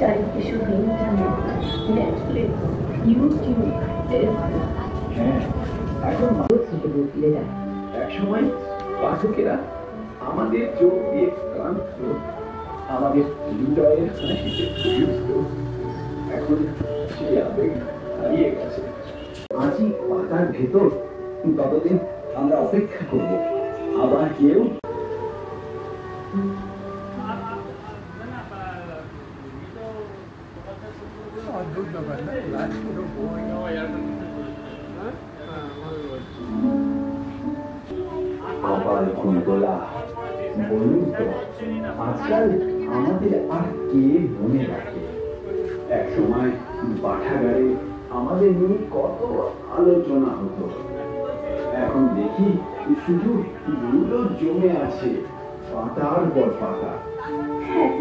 চারিদিকে শুধু internet, Netflix, YouTube, Facebook. হ্যাঁ, এখন থেকে বদলে যায়। একসময় পাঠকেরা আমাদের চোখ দিয়ে ক্লান্ত, আমাদের হৃদয়ের হাসিতে ফিরত। এখন সেই আবেগ হারিয়ে গেছে। আজই পাতার ভেতর ততদিন আমরা অপেক্ষা করব আবার কেউ কপাল কুন্তলা বলুন তো, আজকাল আমাদের আর কে মনে রাখে? এক সময় পাঠাগারে আমাদের নিয়ে কত আলোচনা হতো। এখন দেখি শুধু ধুলো জমে আছে পাতার পর পাতা।